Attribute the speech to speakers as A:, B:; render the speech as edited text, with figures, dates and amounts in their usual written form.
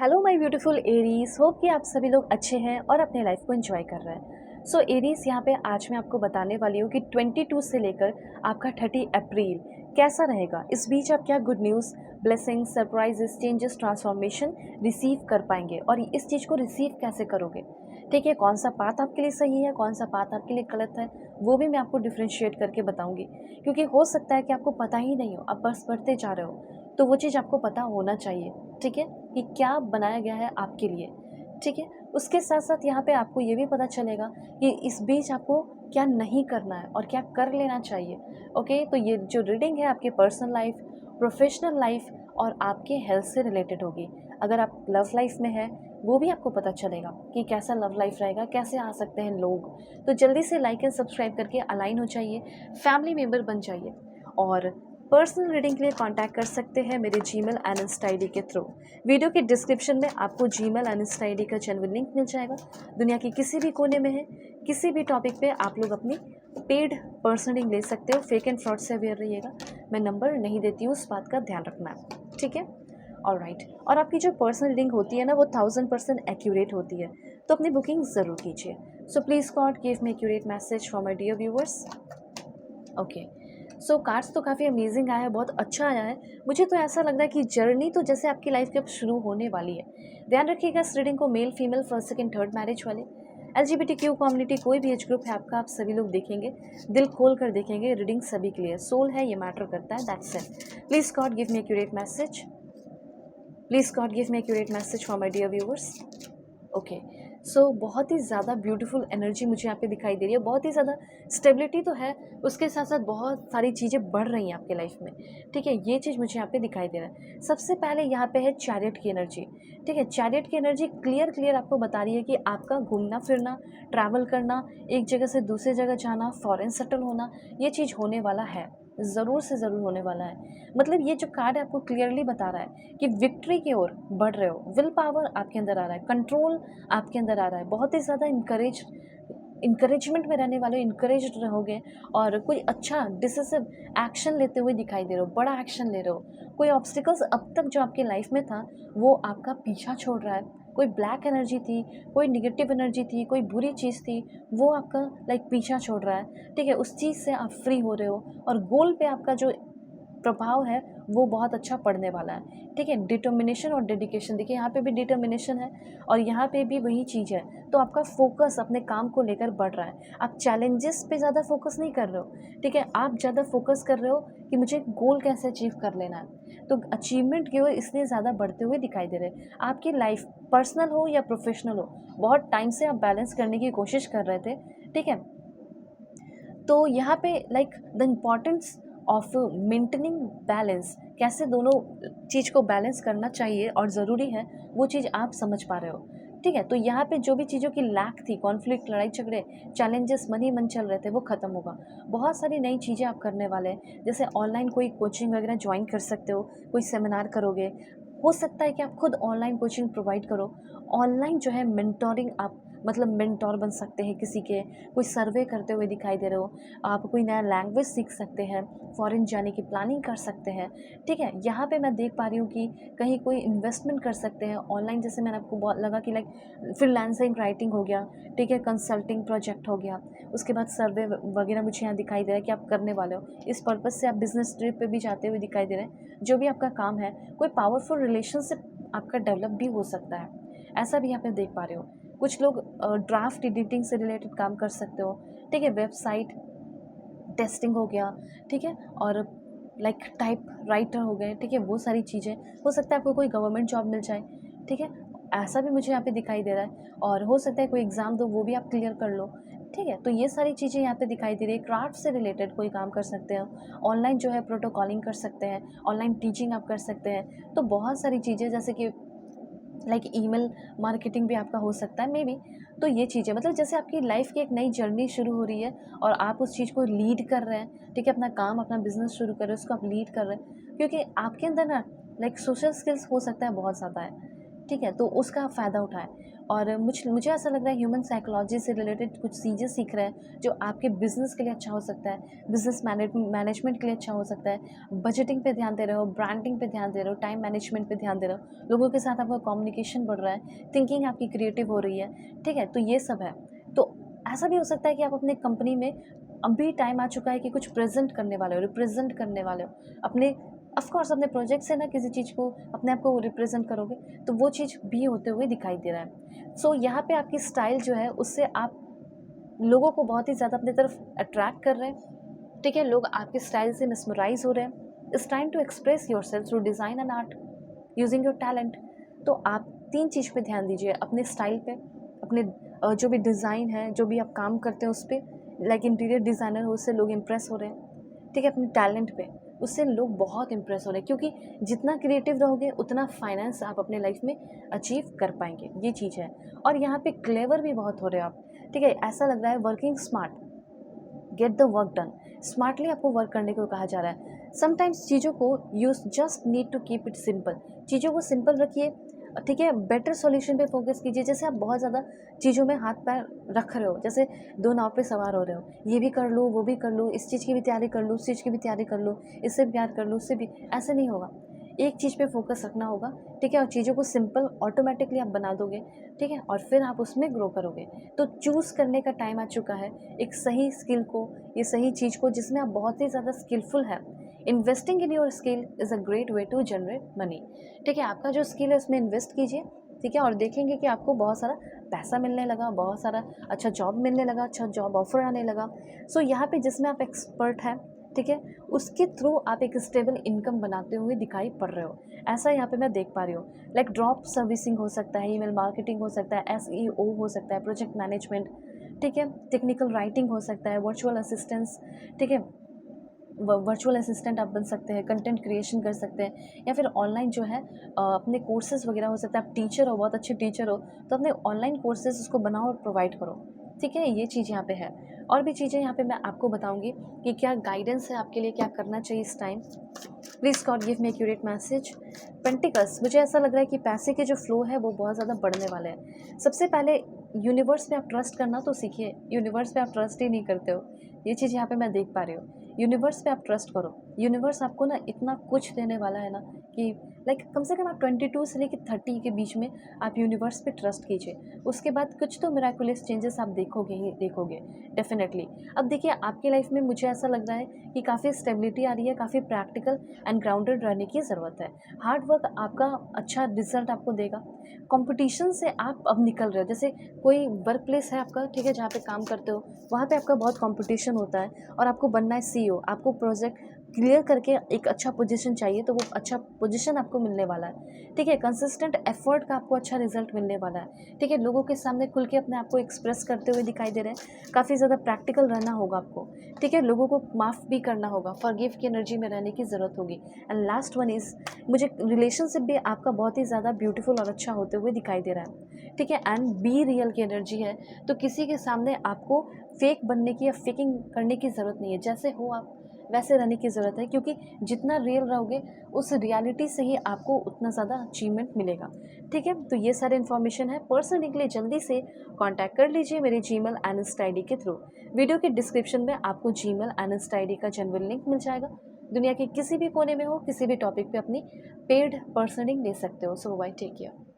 A: Hello my beautiful Aries, hope कि आप सभी लोग अच्छे हैं और अपने लाइफ को एंजॉय कर रहे हैं। सो एरीज, यहाँ पे आज मैं आपको बताने वाली हूँ कि 22 से लेकर आपका 30 अप्रैल कैसा रहेगा। इस बीच आप क्या good news, blessing, surprises, changes, transformation receive कर पाएंगे और इस चीज़ को रिसीव कैसे करोगे। ठीक है, कौन सा पाथ आपके लिए सही है, कौन सा पाथ आपके लिए गलत है, वो भी मैं आपको डिफ्रेंशिएट करके बताऊँगी। क्योंकि हो सकता है कि आपको पता ही नहीं हो, आप बस बढ़ते जा रहे हो, तो वो चीज़ आपको पता होना चाहिए। ठीक है, कि क्या बनाया गया है आपके लिए। ठीक है, उसके साथ साथ यहाँ पे आपको ये भी पता चलेगा कि इस बीच आपको क्या नहीं करना है और क्या कर लेना चाहिए। ओके, तो ये जो रीडिंग है आपके पर्सनल लाइफ, प्रोफेशनल लाइफ और आपके हेल्थ से रिलेटेड होगी। अगर आप लव लाइफ में है, वो भी आपको पता चलेगा कि कैसा लव लाइफ रहेगा, कैसे आ सकते हैं लोग। तो जल्दी से लाइक एंड सब्सक्राइब करके अलाइन हो जाइए, फैमिली मेम्बर बन जाइए। और पर्सनल रीडिंग के लिए कांटेक्ट कर सकते हैं मेरे जीमेल एंड इंस्टा आईडी के थ्रू। वीडियो के डिस्क्रिप्शन में आपको जीमेल एंड इंस्टा आईडी का जेन्युइन लिंक मिल जाएगा। दुनिया के किसी भी कोने में है, किसी भी टॉपिक पे आप लोग अपनी पेड पर्सनल रीडिंग ले सकते हो। फेक एंड फ्रॉड से अवेयर रहिएगा, मैं नंबर नहीं देती हूँ, उस बात का ध्यान रखना है। ठीक है, ऑलराइट। और आपकी जो पर्सनल रीडिंग होती है ना, वो 1000% एक्यूरेट होती है, तो अपनी बुकिंग ज़रूर कीजिए। So please God give me accurate message for my dear viewers. Okay, so cards तो काफ़ी अमेजिंग आया है, बहुत अच्छा आया है। मुझे तो ऐसा लग रहा है कि जर्नी तो जैसे आपकी लाइफ की अब शुरू होने वाली है। ध्यान रखिएगा इस रीडिंग को male female, first second third marriage वाले, LGBTQ कम्युनिटी, कोई भी एज ग्रुप है आपका, आप सभी लोग देखेंगे, दिल खोल कर देखेंगे। रीडिंग सभी के लिए, सोल है ये मैटर करता है, that's it. Please God give me accurate message, please God give me accurate message for my dear viewers. Okay, so बहुत ही ज़्यादा ब्यूटीफुल एनर्जी मुझे यहाँ पे दिखाई दे रही है, बहुत ही ज़्यादा स्टेबिलिटी तो है, उसके साथ साथ बहुत सारी चीज़ें बढ़ रही हैं आपके लाइफ में। ठीक है, ये चीज़ मुझे यहाँ पे दिखाई दे रहा है। सबसे पहले यहाँ पे है चैरियट की एनर्जी। ठीक है, चैरियट की एनर्जी क्लियर क्लियर आपको बता रही है कि आपका घूमना फिरना, ट्रैवल करना, एक जगह से दूसरी जगह जाना, फॉरेन सेटल होना, ये चीज़ होने वाला है, ज़रूर से ज़रूर होने वाला है। मतलब ये जो कार्ड आपको क्लियरली बता रहा है कि विक्ट्री की ओर बढ़ रहे हो, विल पावर आपके अंदर आ रहा है, कंट्रोल आपके अंदर आ रहा है, बहुत ही ज़्यादा इंकरेजमेंट में रहने वाले, इंकरेज रहोगे और कोई अच्छा डिसिसिव एक्शन लेते हुए दिखाई दे रहे हो, बड़ा एक्शन ले रहे हो। कोई ऑब्स्टिकल्स अब तक जो आपकी लाइफ में था, वो आपका पीछा छोड़ रहा है। कोई ब्लैक एनर्जी थी, कोई निगेटिव एनर्जी थी, कोई बुरी चीज़ थी, वो आपका लाइक पीछा छोड़ रहा है। ठीक है, उस चीज़ से आप फ्री हो रहे हो और गोल पे आपका जो प्रभाव है वो बहुत अच्छा पड़ने वाला है। ठीक है, डिटर्मिनेशन और डेडिकेशन, देखिए यहाँ पे भी डिटर्मिनेशन है और यहाँ पे भी वही चीज़ है। तो आपका फोकस अपने काम को लेकर बढ़ रहा है, आप चैलेंजेस पे ज़्यादा फोकस नहीं कर रहे हो। ठीक है, आप ज़्यादा फोकस कर रहे हो कि मुझे गोल कैसे अचीव कर लेना है। तो अचीवमेंट की ओर इसलिए ज़्यादा बढ़ते हुए दिखाई दे रहे हैं। आपकी लाइफ पर्सनल हो या प्रोफेशनल हो, बहुत टाइम से आप बैलेंस करने की कोशिश कर रहे थे। ठीक है, तो यहाँ पे like the importance of maintaining balance, कैसे दोनों चीज़ को बैलेंस करना चाहिए और ज़रूरी है, वो चीज़ आप समझ पा रहे हो। ठीक है, तो यहाँ पे जो भी चीज़ों की लैक थी, कॉन्फ्लिक्ट, लड़ाई झगड़े, चैलेंजेस मन ही मन चल रहे थे, वो ख़त्म होगा। बहुत सारी नई चीज़ें आप करने वाले हैं, जैसे ऑनलाइन कोई कोचिंग वगैरह ज्वाइन कर सकते हो, कोई सेमिनार करोगे। हो सकता है कि आप खुद ऑनलाइन कोचिंग प्रोवाइड करो। ऑनलाइन जो है मेंटोरिंग, आप मतलब मेंटोर बन सकते हैं किसी के, कोई सर्वे करते हुए दिखाई दे रहे हो, आप कोई नया लैंग्वेज सीख सकते हैं, फॉरेन जाने की प्लानिंग कर सकते हैं। ठीक है, यहाँ पे मैं देख पा रही हूँ कि कहीं कोई इन्वेस्टमेंट कर सकते हैं ऑनलाइन, जैसे मैंने आपको बहुत लगा कि लाइक फ्रीलांसिंग राइटिंग हो गया। ठीक है, कंसल्टिंग प्रोजेक्ट हो गया, उसके बाद सर्वे वगैरह मुझे यहाँ दिखाई दे रहा है कि आप करने वाले हो। इस पर्पज़ से आप बिजनेस ट्रिप पे भी जाते हुए दिखाई दे रहे हैं। जो भी आपका काम है, कोई पावरफुल रिलेशनशिप आपका डेवलप भी हो सकता है, ऐसा भी यहाँ पे देख पा रहे हो। कुछ लोग ड्राफ्ट एडिटिंग से रिलेटेड काम कर सकते हो। ठीक है, वेबसाइट टेस्टिंग हो गया। ठीक है, और लाइक टाइप राइटर हो गए। ठीक है, वो सारी चीज़ें, हो सकता है आपको कोई गवर्नमेंट जॉब मिल जाए। ठीक है, ऐसा भी मुझे यहाँ पे दिखाई दे रहा है, और हो सकता है कोई एग्ज़ाम दो, वो भी आप क्लियर कर लो। ठीक है, तो ये सारी चीज़ें यहाँ पे दिखाई दे रही है। क्राफ्ट से रिलेटेड कोई काम कर सकते हो, ऑनलाइन जो है प्रोटोकॉलिंग कर सकते हैं, ऑनलाइन टीचिंग आप कर सकते हैं। तो बहुत सारी चीज़ें, जैसे कि लाइक ईमेल मार्केटिंग भी आपका हो सकता है मे बी। तो ये चीज़ें, मतलब जैसे आपकी लाइफ की एक नई जर्नी शुरू हो रही है और आप उस चीज़ को लीड कर रहे हैं। ठीक है, अपना काम, अपना बिजनेस शुरू कर रहे हैं, उसको आप लीड कर रहे हैं, क्योंकि आपके अंदर ना लाइक सोशल स्किल्स हो सकता है बहुत ज़्यादा है। ठीक है? तो उसका फ़ायदा उठाएँ। और मुझे ऐसा लग रहा है ह्यूमन साइकोलॉजी से रिलेटेड कुछ चीज़ें सीख रहे हैं, जो आपके बिज़नेस के लिए अच्छा हो सकता है, बिज़नेस मैनेजमेंट के लिए अच्छा हो सकता है, बजटिंग पे ध्यान दे रहे हो, ब्रांडिंग पे ध्यान दे रहे हो, टाइम मैनेजमेंट पे ध्यान दे रहे हो, लोगों के साथ आपका कम्युनिकेशन बढ़ रहा है, थिंकिंग आपकी क्रिएटिव हो रही है, ठीक है? तो ये सब है। तो ऐसा भी हो सकता है कि आप अपने कंपनी में अभी टाइम आ चुका है कि कुछ प्रेज़ेंट करने वाले हो, रिप्रेज़ेंट करने वाले हो। अपने ऑफ़ कोर्स अपने प्रोजेक्ट से ना किसी चीज़ को अपने आप को रिप्रेज़ेंट करोगे, तो वो चीज़ भी होते हुए दिखाई दे रहा है। सो यहाँ पे आपकी स्टाइल जो है उससे आप लोगों को बहुत ही ज़्यादा अपनी तरफ अट्रैक्ट कर रहे हैं, ठीक है? लोग आपके स्टाइल से मेस्मराइज़ हो रहे हैं। It's time to express yourself through design and art using your talent. तो आप 3 चीज़ पे ध्यान दीजिए, अपने स्टाइल पे, अपने जो भी डिज़ाइन है, जो भी आप काम करते हैं उस पे, लाइक इंटीरियर डिज़ाइनर हो, उससे लोग इम्प्रेस हो रहे हैं, ठीक है? अपने टैलेंट पे, उससे लोग बहुत इम्प्रेस हो रहे हैं, क्योंकि जितना क्रिएटिव रहोगे उतना फाइनेंस आप अपने लाइफ में अचीव कर पाएँगे, ये चीज़ है। और यहाँ पे क्लेवर भी बहुत हो रहे हो आप, ठीक है? ऐसा लग रहा है working smart, get the work done. Smartly आपको वर्क करने को कहा जा रहा है। समटाइम्स चीज़ों को you just need to keep it simple. चीज़ों को सिंपल रखिए, ठीक है? बेटर सॉल्यूशन पे फोकस कीजिए। जैसे आप बहुत ज़्यादा चीज़ों में हाथ पैर रख रहे हो, जैसे 2 नाव पे सवार हो रहे हो, ये भी कर लूँ, वो भी कर लूँ, इस चीज़ की भी तैयारी कर लूँ, उस चीज़ की भी तैयारी कर लूँ, इससे भी प्यार कर लूँ, उससे भी, ऐसे नहीं होगा। एक चीज़ पे फोकस रखना होगा, ठीक है? और चीज़ों को सिंपल ऑटोमेटिकली आप बना दोगे, ठीक है? और फिर आप उसमें ग्रो करोगे। तो चूज़ करने का टाइम आ चुका है, एक सही स्किल को, ये सही चीज़ को जिसमें आप बहुत ही ज़्यादा स्किलफुल हैं। Investing in your skill is a great way to generate money, ठीक है? आपका जो स्किल है उसमें इन्वेस्ट कीजिए, ठीक है? और देखेंगे कि आपको बहुत सारा पैसा मिलने लगा, बहुत सारा अच्छा जॉब मिलने लगा, अच्छा जॉब ऑफ़र आने लगा। सो यहाँ पे जिसमें आप एक्सपर्ट हैं, ठीक है? उसके थ्रू आप एक स्टेबल इनकम बनाते हुए दिखाई पड़ रहे हो। ऐसा यहाँ पे मैं देख पा रही हूँ। लाइक ड्रॉप सर्विसिंग हो सकता है, ईमेल मार्केटिंग हो सकता है, एसईओ हो सकता है, प्रोजेक्ट मैनेजमेंट, ठीक है? टेक्निकल राइटिंग हो सकता है, वर्चुअल असिस्टेंस, ठीक है? वर्चुअल असिस्टेंट आप बन सकते हैं, कंटेंट क्रिएशन कर सकते हैं, या फिर ऑनलाइन जो है अपने कोर्सेज़ वगैरह हो सकता है। आप टीचर हो, बहुत अच्छे टीचर हो, तो अपने ऑनलाइन कोर्सेज़ उसको बनाओ और प्रोवाइड करो, ठीक है? ये चीज़ यहाँ पे है। और भी चीज़ें यहाँ पे मैं आपको बताऊँगी कि क्या गाइडेंस है आपके लिए, क्या करना चाहिए इस time. Please God give me accurate message. Pentacles, मुझे ऐसा लग रहा है कि पैसे के जो फ्लो है वो बहुत ज़्यादा बढ़ने वाले हैं। सबसे पहले यूनिवर्स पे आप ट्रस्ट करना तो सीखिए। यूनिवर्स पे आप ट्रस्ट ही नहीं करते हो, ये चीज़ यहाँ पे मैं देख पा रही हूँ। यूनिवर्स पे आप ट्रस्ट करो। यूनिवर्स आपको ना इतना कुछ देने वाला है ना कि लाइक कम से कम आप 22 से लेके 30 के बीच में आप यूनिवर्स पे ट्रस्ट कीजिए। उसके बाद कुछ तो मिराकुलस चेंजेस आप देखोगे ही देखोगे, डेफ़िनेटली। अब देखिए आपकी लाइफ में मुझे ऐसा लग रहा है कि काफ़ी स्टेबिलिटी आ रही है, काफ़ी प्रैक्टिकल एंड ग्राउंडेड रहने की ज़रूरत है। हार्ड वर्क आपका अच्छा रिज़ल्ट आपको देगा। कॉम्पिटिशन से आप अब निकल रहे हो। जैसे कोई वर्क प्लेस है आपका, ठीक है, जहाँ पे काम करते हो, वहाँ पे आपका बहुत कॉम्पिटिशन होता है और आपको बनना है सीईओ। आपको प्रोजेक्ट क्लियर करके एक अच्छा पोजीशन चाहिए, तो वो अच्छा पोजीशन आपको मिलने वाला है, ठीक है? कंसिस्टेंट एफर्ट का आपको अच्छा रिजल्ट मिलने वाला है, ठीक है? लोगों के सामने खुल के अपने आप को एक्सप्रेस करते हुए दिखाई दे रहे हैं। काफ़ी ज़्यादा प्रैक्टिकल रहना होगा आपको, ठीक है? लोगों को माफ़ भी करना होगा, फॉरगिव की एनर्जी में रहने की ज़रूरत होगी। एंड लास्ट वन इज़, मुझे रिलेशनशिप भी आपका बहुत ही ज़्यादा ब्यूटीफुल और अच्छा होते हुए दिखाई दे रहा है, ठीक है? एंड बी रियल की एनर्जी है, तो किसी के सामने आपको फेक बनने की या फेकिंग करने की ज़रूरत नहीं है। जैसे हो आप वैसे रहने की ज़रूरत है, क्योंकि जितना रियल रहोगे उस रियलिटी से ही आपको उतना ज़्यादा अचीवमेंट मिलेगा, ठीक है? तो ये सारे इन्फॉर्मेशन है। पर्सनली के लिए जल्दी से कांटेक्ट कर लीजिए मेरे जीमेल एंड इंस्टा आईडी के थ्रू। वीडियो के डिस्क्रिप्शन में आपको जीमेल एंड इंस्टा आईडी का जेन्युइन लिंक मिल जाएगा। दुनिया के किसी भी कोने में हो, किसी भी टॉपिक पे अपनी पेड पर्सनलिंग ले सकते हो। सो बाय, टेक केयर।